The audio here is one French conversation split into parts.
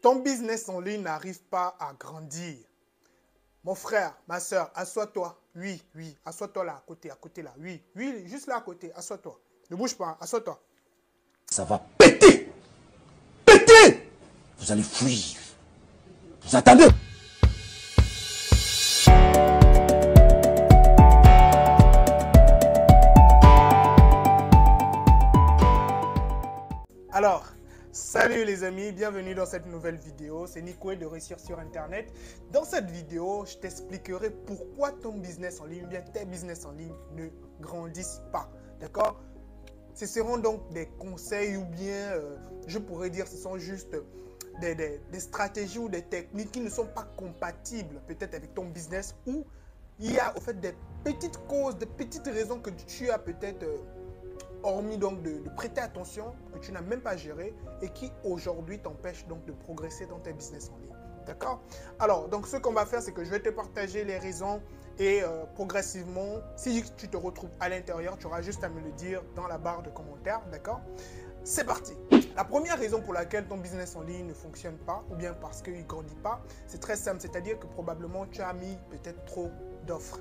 Ton business en ligne n'arrive pas à grandir. Mon frère, ma soeur, assois-toi. Oui, oui, assois-toi là, à côté là. Oui, oui, juste là à côté, assois-toi. Ne bouge pas, assois-toi. Ça va péter. Péter. Vous allez fuir. Vous attendez. Alors, salut les amis, bienvenue dans cette nouvelle vidéo. C'est Nico de Réussir sur Internet. Dans cette vidéo, je t'expliquerai pourquoi ton business en ligne, ou bien tes business en ligne ne grandissent pas. D'accord? Ce seront donc des conseils ou bien, je pourrais dire, ce sont juste des stratégies ou des techniques qui ne sont pas compatibles peut-être avec ton business, ou il y a au fait des petites causes, des petites raisons que tu as peut-être hormis donc de prêter attention, que tu n'as même pas géré et qui aujourd'hui t'empêchent donc de progresser dans tes business en ligne. D'accord? Alors, donc ce qu'on va faire, c'est que je vais te partager les raisons et progressivement, si tu te retrouves à l'intérieur, tu auras juste à me le dire dans la barre de commentaires. D'accord? C'est parti. La première raison pour laquelle ton business en ligne ne fonctionne pas ou bien parce qu'il ne grandit pas, c'est très simple. C'est-à-dire que probablement tu as mis peut-être trop d'offres.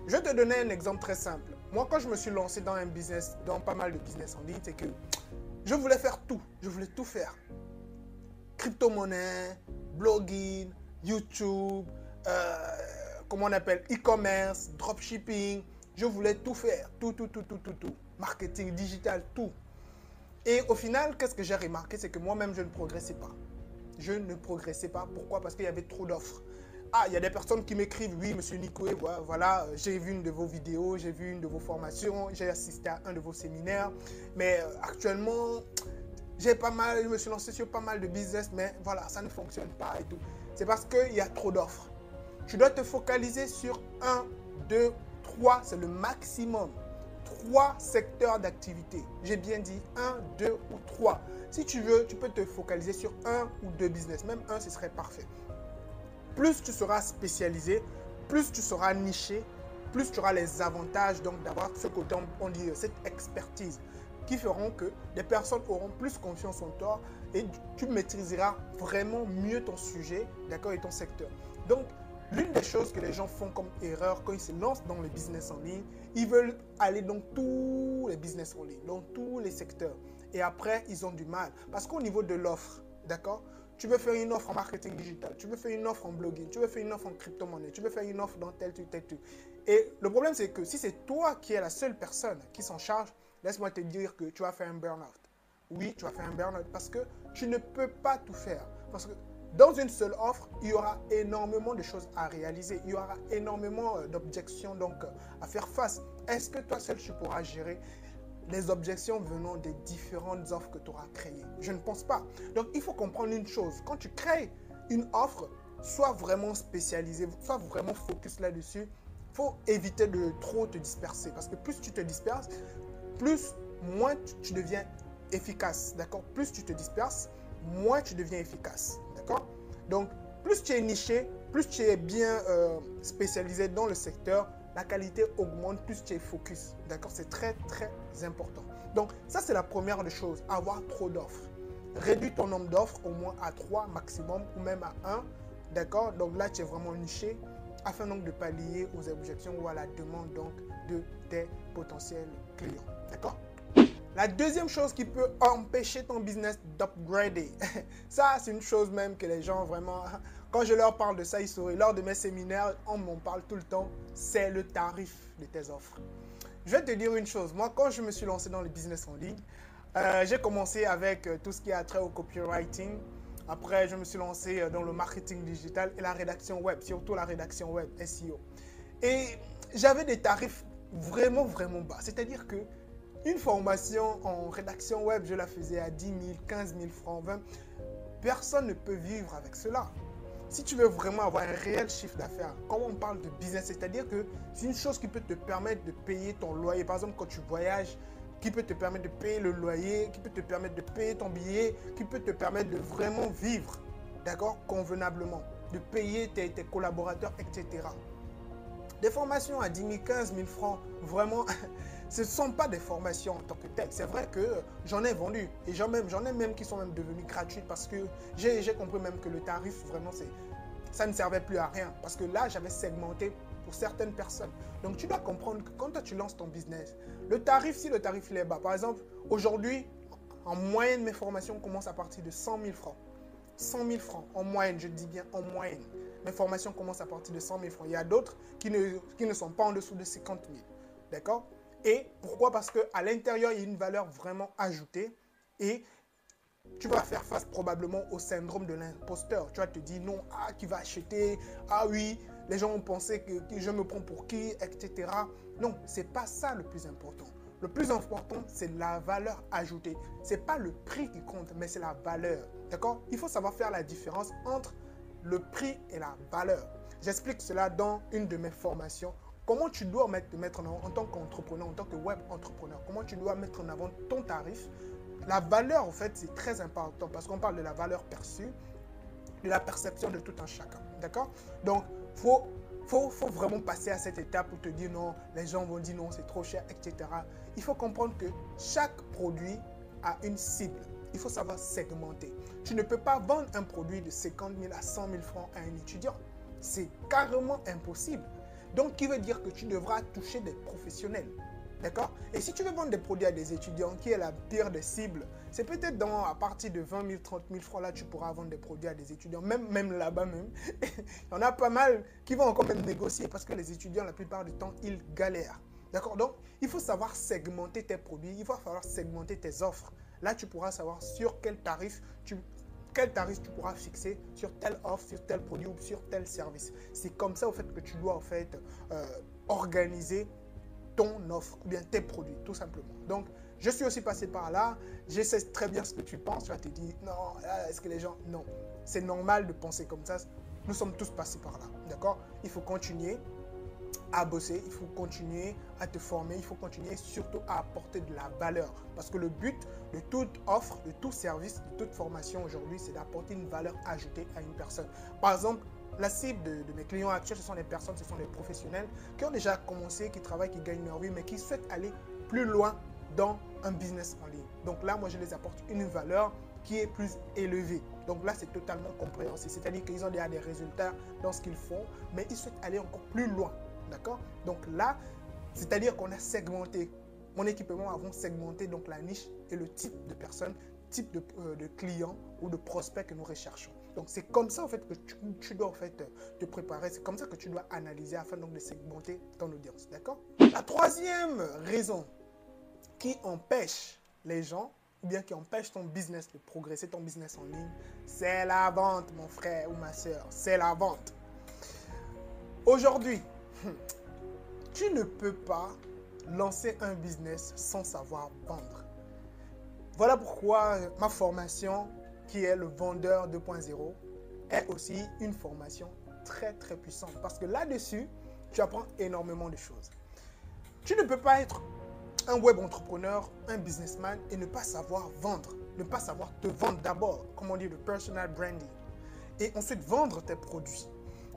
Je vais te donner un exemple très simple. Moi, quand je me suis lancé dans un business, dans pas mal de business en ligne, c'est que je voulais faire tout. Je voulais tout faire. Crypto-monnaie, blogging, YouTube, comment on appelle, e-commerce, dropshipping. Je voulais tout faire. Tout. Marketing digital, tout. Et au final, qu'est-ce que j'ai remarqué? C'est que moi-même, je ne progressais pas. Je ne progressais pas. Pourquoi? Parce qu'il y avait trop d'offres. Ah, il y a des personnes qui m'écrivent, oui, monsieur Nico, voilà, j'ai vu une de vos vidéos, j'ai vu une de vos formations, j'ai assisté à un de vos séminaires, mais actuellement, je me suis lancé sur pas mal de business, mais voilà, ça ne fonctionne pas et tout. C'est parce qu'il y a trop d'offres. Tu dois te focaliser sur 1, 2, 3, c'est le maximum. 3 secteurs d'activité. J'ai bien dit 1, 2 ou 3. Si tu veux, tu peux te focaliser sur 1 ou 2 business. Même 1, ce serait parfait. Plus tu seras spécialisé, plus tu seras niché, plus tu auras les avantages donc d'avoir ce côté, on dit cette expertise qui feront que des personnes auront plus confiance en toi et tu maîtriseras vraiment mieux ton sujet, d'accord, et ton secteur. Donc, l'une des choses que les gens font comme erreur quand ils se lancent dans le business en ligne, ils veulent aller dans tous les business en ligne, dans tous les secteurs. Et après, ils ont du mal. Parce qu'au niveau de l'offre, d'accord, tu veux faire une offre en marketing digital, tu veux faire une offre en blogging, tu veux faire une offre en crypto-monnaie, tu veux faire une offre dans tel. Et le problème, c'est que si c'est toi qui es la seule personne qui s'en charge, laisse-moi te dire que tu vas faire un burn-out. Oui, tu vas faire un burn-out parce que tu ne peux pas tout faire. Parce que dans une seule offre, il y aura énormément de choses à réaliser. Il y aura énormément d'objections donc à faire face. Est-ce que toi seul, tu pourras gérer les objections venant des différentes offres que tu auras créées? Je ne pense pas. Donc, il faut comprendre une chose. Quand tu crées une offre, sois vraiment spécialisé, sois vraiment focus là-dessus. Il faut éviter de trop te disperser. Parce que plus tu te disperses, moins tu deviens efficace. D'accord? Plus tu te disperses, moins tu deviens efficace. D'accord? Donc, plus tu es niché, plus tu es bien spécialisé dans le secteur, la qualité augmente, plus tu es focus. D'accord? C'est très, très important. Donc, ça, c'est la première des choses, avoir trop d'offres. Réduis ton nombre d'offres au moins à 3 maximum ou même à 1. D'accord? Donc là, tu es vraiment niché afin donc de pallier aux objections ou à la demande donc de tes potentiels clients. D'accord? La deuxième chose qui peut empêcher ton business d'upgrader, ça c'est une chose même que les gens vraiment, quand je leur parle de ça, ils sourient. Lors de mes séminaires, on m'en parle tout le temps, c'est le tarif de tes offres. Je vais te dire une chose, moi quand je me suis lancé dans le business en ligne, j'ai commencé avec tout ce qui a trait au copywriting. Après, je me suis lancé dans le marketing digital et la rédaction web, surtout la rédaction web, SEO. Et j'avais des tarifs vraiment bas, c'est-à-dire que une formation en rédaction web, je la faisais à 10 000, 15 000 francs, 20 000. Personne ne peut vivre avec cela. Si tu veux vraiment avoir un réel chiffre d'affaires, quand on parle de business, c'est-à-dire que c'est une chose qui peut te permettre de payer ton loyer. Par exemple, quand tu voyages, qui peut te permettre de payer le loyer, qui peut te permettre de payer ton billet, qui peut te permettre de vraiment vivre, d'accord, convenablement, de payer tes collaborateurs, etc. Des formations à 10 000, 15 000 francs, vraiment, Ce ne sont pas des formations en tant que telles. C'est vrai que j'en ai vendu et j'en ai même qui sont même devenus gratuits parce que j'ai compris même que le tarif, vraiment, ça ne servait plus à rien. Parce que là, j'avais segmenté pour certaines personnes. Donc, tu dois comprendre que quand toi, tu lances ton business, le tarif, si le tarif est bas, par exemple, aujourd'hui, en moyenne, mes formations commencent à partir de 100 000 francs. 100 000 francs, en moyenne, je dis bien en moyenne. Mes formations commencent à partir de 100 000 francs. Il y a d'autres qui ne sont pas en dessous de 50 000. D'accord? Et pourquoi? Parce qu'à l'intérieur, il y a une valeur vraiment ajoutée et tu vas faire face probablement au syndrome de l'imposteur. Tu vas te dire non, ah, qui va acheter? Ah oui, les gens vont penser que je me prends pour qui, etc. Non, ce n'est pas ça le plus important. Le plus important, c'est la valeur ajoutée. Ce n'est pas le prix qui compte, mais c'est la valeur. D'accord? Il faut savoir faire la différence entre le prix et la valeur. J'explique cela dans une de mes formations. Comment tu dois te mettre en avant en tant qu'entrepreneur, en tant que web entrepreneur. Comment tu dois mettre en avant ton tarif. La valeur, en fait, c'est très important parce qu'on parle de la valeur perçue, de la perception de tout un chacun. D'accord? Donc, faut vraiment passer à cette étape pour te dire non, les gens vont dire non, c'est trop cher, etc. Il faut comprendre que chaque produit a une cible. Il faut savoir segmenter. Tu ne peux pas vendre un produit de 50 000 à 100 000 francs à un étudiant. C'est carrément impossible. Donc, qui veut dire que tu devras toucher des professionnels. D'accord? Et si tu veux vendre des produits à des étudiants, qui est la pire des cibles, c'est peut-être à partir de 20 000, 30 000 francs, là, tu pourras vendre des produits à des étudiants. Même là-bas, même. Il y en a pas mal qui vont encore même négocier parce que les étudiants, la plupart du temps, ils galèrent. D'accord? Donc, il faut savoir segmenter tes produits, il va falloir segmenter tes offres. Là, tu pourras savoir sur quel tarif tu pourras fixer sur telle offre, sur tel produit ou sur tel service. C'est comme ça, au fait, que tu dois, en fait, organiser ton offre ou bien tes produits, tout simplement. Donc, je suis aussi passé par là. Je sais très bien ce que tu penses. Tu vas te dire, non, est-ce que les gens... Non, c'est normal de penser comme ça. Nous sommes tous passés par là, d'accord? Il faut continuer à bosser, il faut continuer à te former, il faut continuer surtout à apporter de la valeur. Parce que le but de toute offre, de tout service, de toute formation aujourd'hui, c'est d'apporter une valeur ajoutée à une personne. Par exemple, la cible de mes clients actuels, ce sont des personnes, ce sont des professionnels qui ont déjà commencé, qui travaillent, qui gagnent leur vie, mais qui souhaitent aller plus loin dans un business en ligne. Donc là, moi, je les apporte une valeur qui est plus élevée. Donc là, c'est totalement compréhensible. C'est-à-dire qu'ils ont déjà des résultats dans ce qu'ils font, mais ils souhaitent aller encore plus loin. D'accord? Donc là, c'est-à-dire qu'on a segmenté, mon équipement avons segmenté donc la niche et le type de personnes, type de clients ou de prospects que nous recherchons. Donc c'est comme ça en fait que tu dois en fait te préparer, c'est comme ça que tu dois analyser afin donc de segmenter ton audience. D'accord? La troisième raison qui empêche les gens ou bien qui empêche ton business de progresser, ton business en ligne, c'est la vente, mon frère ou ma soeur. C'est la vente. Aujourd'hui, tu ne peux pas lancer un business sans savoir vendre. Voilà pourquoi ma formation, qui est le vendeur 2.0, est aussi une formation très très puissante. Parce que là-dessus, tu apprends énormément de choses. Tu ne peux pas être un web entrepreneur, un businessman et ne pas savoir vendre, ne pas savoir te vendre d'abord, comme on dit, le personal branding. Et ensuite vendre tes produits.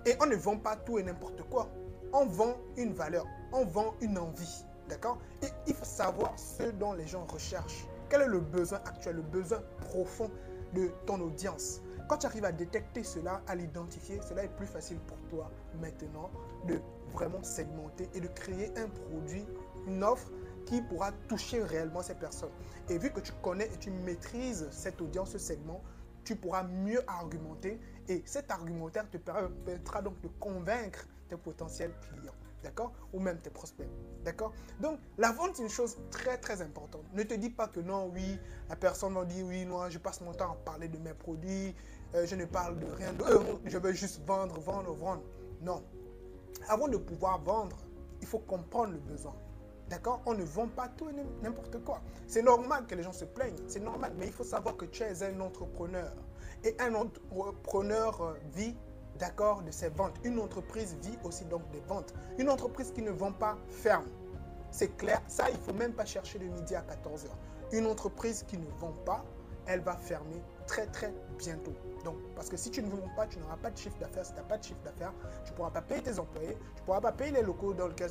Et on ne vend pas tout et n'importe quoi. On vend une valeur, on vend une envie, d'accord? Et il faut savoir ce dont les gens recherchent. Quel est le besoin actuel, le besoin profond de ton audience? Quand tu arrives à détecter cela, à l'identifier, cela est plus facile pour toi maintenant de vraiment segmenter et de créer un produit, une offre qui pourra toucher réellement ces personnes. Et vu que tu connais et tu maîtrises cette audience, ce segment, tu pourras mieux argumenter et cet argumentaire te permettra donc de convaincre tes potentiels clients, d'accord? Ou même tes prospects, d'accord? Donc, la vente, c'est une chose très, très importante. Ne te dis pas que non, oui, la personne va dire, oui, moi, je passe mon temps à parler de mes produits, je ne parle de rien d'autre, je veux juste vendre, vendre, vendre. Non. Avant de pouvoir vendre, il faut comprendre le besoin. D'accord? On ne vend pas tout et n'importe quoi. C'est normal que les gens se plaignent, c'est normal, mais il faut savoir que tu es un entrepreneur. Et un entrepreneur vit, d'accord, de ses ventes. Une entreprise vit aussi donc des ventes. Une entreprise qui ne vend pas ferme. C'est clair, ça, il ne faut même pas chercher de midi à 14h. Une entreprise qui ne vend pas, elle va fermer très très bientôt. Donc, parce que si tu ne vends pas, tu n'auras pas de chiffre d'affaires. Si tu n'as pas de chiffre d'affaires, tu ne pourras pas payer tes employés, tu ne pourras pas payer les locaux dans lesquels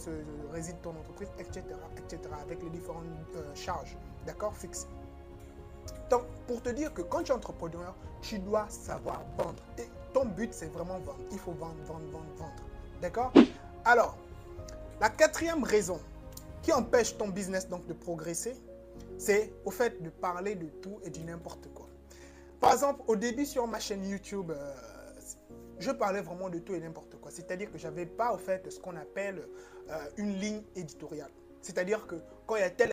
réside ton entreprise, etc., avec les différentes charges, d'accord, fixes. Donc, pour te dire que quand tu es entrepreneur, tu dois savoir vendre. Et ton but, c'est vraiment vendre. Il faut vendre, vendre, vendre, vendre. D'accord? Alors, la quatrième raison qui empêche ton business donc de progresser, c'est au fait de parler de tout et du n'importe quoi. Par exemple, au début sur ma chaîne YouTube, je parlais vraiment de tout et n'importe quoi. C'est-à-dire que je n'avais pas au fait ce qu'on appelle une ligne éditoriale. C'est-à-dire que quand il y a telle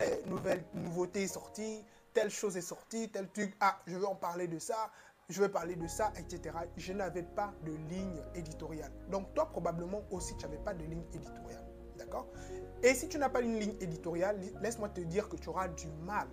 nouveauté sortie, telle chose est sortie, tel truc, ah, je veux en parler de ça, je veux parler de ça, etc. Je n'avais pas de ligne éditoriale. Donc toi, probablement aussi, tu n'avais pas de ligne éditoriale. D'accord? Et si tu n'as pas une ligne éditoriale, laisse-moi te dire que tu auras du mal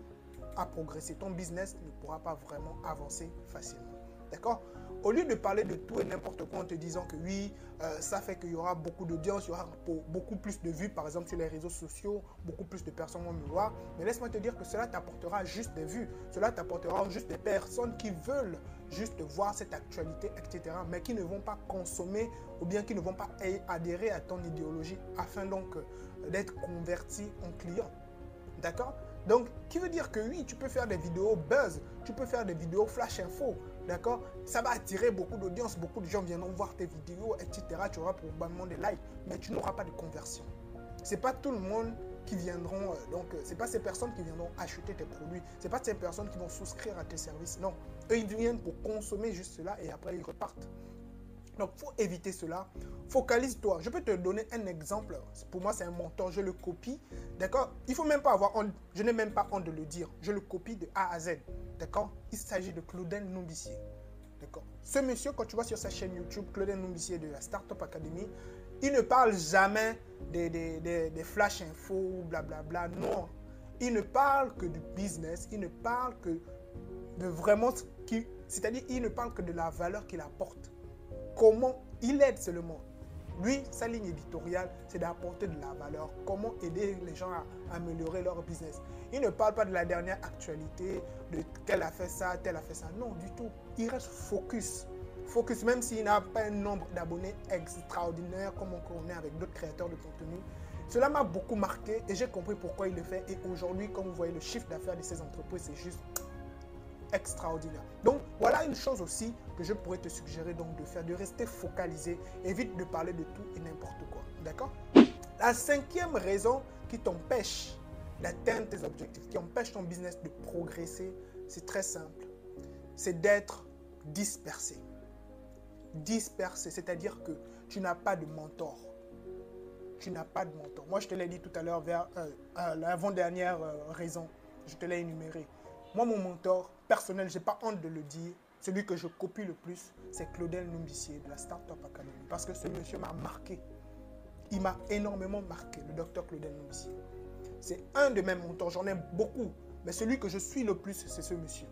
à progresser. Ton business ne pourra pas vraiment avancer facilement. D'accord? Au lieu de parler de tout et n'importe quoi en te disant que oui, ça fait qu'il y aura beaucoup d'audience, il y aura beaucoup plus de vues, par exemple sur les réseaux sociaux, beaucoup plus de personnes vont me voir. Mais laisse-moi te dire que cela t'apportera juste des vues. Cela t'apportera juste des personnes qui veulent juste voir cette actualité, etc. Mais qui ne vont pas consommer ou bien qui ne vont pas adhérer à ton idéologie afin donc d'être convertis en clients. D'accord? Donc, qui veut dire que oui, tu peux faire des vidéos buzz, tu peux faire des vidéos flash info, d'accord? Ça va attirer beaucoup d'audience, beaucoup de gens viendront voir tes vidéos, etc. Tu auras probablement des likes, mais tu n'auras pas de conversion. Ce n'est pas tout le monde qui viendront, ce n'est pas ces personnes qui viendront acheter tes produits, ce n'est pas ces personnes qui vont souscrire à tes services, non. Eux, ils viennent pour consommer juste cela et après, ils repartent. Donc, il faut éviter cela. Focalise-toi. Je peux te donner un exemple. Pour moi, c'est un mentor. Je le copie. D'accord? Il ne faut même pas avoir honte. Je n'ai même pas honte de le dire. Je le copie de A à Z. D'accord? Il s'agit de Claudel Nombissier. D'accord? Ce monsieur, quand tu vois sur sa chaîne YouTube, Claudel Nombissier de la Startup Academy, il ne parle jamais des flash infos, blablabla. Non. Il ne parle que du business. Il ne parle que de vraiment ce qui... C'est-à-dire, il ne parle que de la valeur qu'il apporte. Comment il aide seulement. Lui, sa ligne éditoriale, c'est d'apporter de la valeur. Comment aider les gens à améliorer leur business. Il ne parle pas de la dernière actualité, de tel a fait ça, tel a fait ça. Non, du tout. Il reste focus. Focus, même s'il n'a pas un nombre d'abonnés extraordinaire comme on connaît avec d'autres créateurs de contenu. Cela m'a beaucoup marqué et j'ai compris pourquoi il le fait. Et aujourd'hui, comme vous voyez, le chiffre d'affaires de ces entreprises, c'est juste extraordinaire. Donc, voilà une chose aussi que je pourrais te suggérer donc de faire, de rester focalisé. Évite de parler de tout et n'importe quoi. D'accord? La cinquième raison qui t'empêche d'atteindre tes objectifs, qui empêche ton business de progresser, c'est très simple. C'est d'être dispersé. Dispersé, c'est-à-dire que tu n'as pas de mentor. Tu n'as pas de mentor. Moi, je te l'ai dit tout à l'heure vers l'avant-dernière raison. Je te l'ai énuméré. Moi, mon mentor personnel, je n'ai pas honte de le dire, celui que je copie le plus, c'est Claudel Nombissier de la Startup Academy. Parce que ce monsieur m'a marqué. Il m'a énormément marqué, le docteur Claudel Nombissier. C'est un de mes mentors, j'en ai beaucoup. Mais celui que je suis le plus, c'est ce monsieur.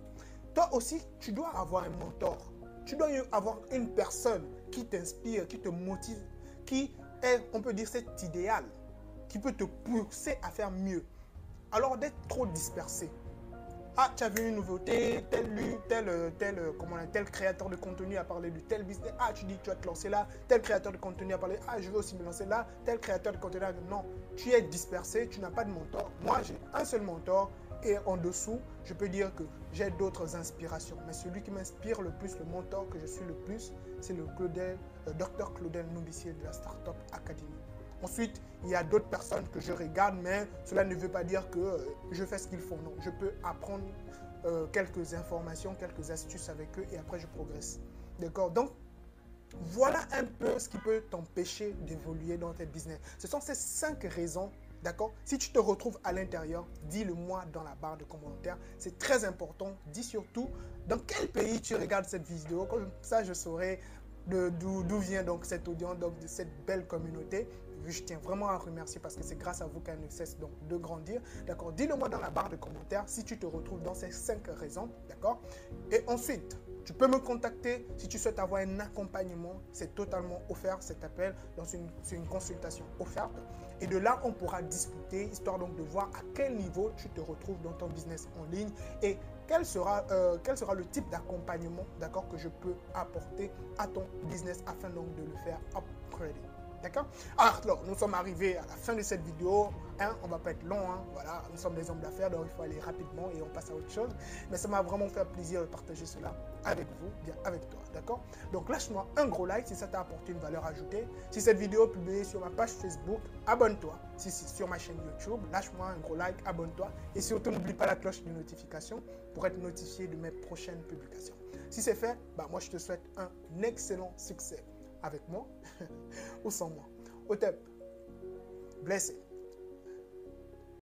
Toi aussi, tu dois avoir un mentor. Tu dois avoir une personne qui t'inspire, qui te motive, qui est, on peut dire, cet idéal, qui peut te pousser à faire mieux. Alors d'être trop dispersé. Ah, tu as vu une nouveauté, tel créateur de contenu a parlé de tel business. Ah, tu dis que tu vas te lancer là, tel créateur de contenu a parlé. Ah, je vais aussi me lancer là, tel créateur de contenu. Non, tu es dispersé, tu n'as pas de mentor. Moi, j'ai un seul mentor et en dessous, je peux dire que j'ai d'autres inspirations. Mais celui qui m'inspire le plus, le mentor que je suis le plus, c'est le docteur Claudel Nombissier de la Startup Academy. Ensuite, il y a d'autres personnes que je regarde, mais cela ne veut pas dire que je fais ce qu'ils font. Non, je peux apprendre quelques informations, quelques astuces avec eux et après je progresse. D'accord? Donc, voilà un peu ce qui peut t'empêcher d'évoluer dans tes business. Ce sont ces 5 raisons. D'accord? Si tu te retrouves à l'intérieur, dis-le-moi dans la barre de commentaires. C'est très important. Dis surtout dans quel pays tu regardes cette vidéo. Comme ça, je saurai d'où vient donc cette audience, donc de cette belle communauté. Je tiens vraiment à remercier parce que c'est grâce à vous qu'elle ne cesse donc de grandir. D'accord? Dis-le-moi dans la barre de commentaires si tu te retrouves dans ces 5 raisons. D'accord? Et ensuite, tu peux me contacter si tu souhaites avoir un accompagnement. C'est totalement offert cet appel. C'est une consultation offerte. Et de là, on pourra discuter, histoire donc de voir à quel niveau tu te retrouves dans ton business en ligne et quel sera le type d'accompagnement, d'accord, que je peux apporter à ton business afin donc de le faire upgrader. D'accord? Alors, nous sommes arrivés à la fin de cette vidéo. Hein, on ne va pas être long. Hein, voilà, nous sommes des hommes d'affaires, donc il faut aller rapidement et on passe à autre chose. Mais ça m'a vraiment fait plaisir de partager cela avec vous, bien avec toi. D'accord? Donc, lâche-moi un gros like si ça t'a apporté une valeur ajoutée. Si cette vidéo est publiée sur ma page Facebook, abonne-toi. Si c'est sur ma chaîne YouTube, lâche-moi un gros like, abonne-toi. Et surtout, n'oublie pas la cloche de notification pour être notifié de mes prochaines publications. Si c'est fait, bah, moi, je te souhaite un excellent succès. Avec moi ou sans moi. Au top. Blessé.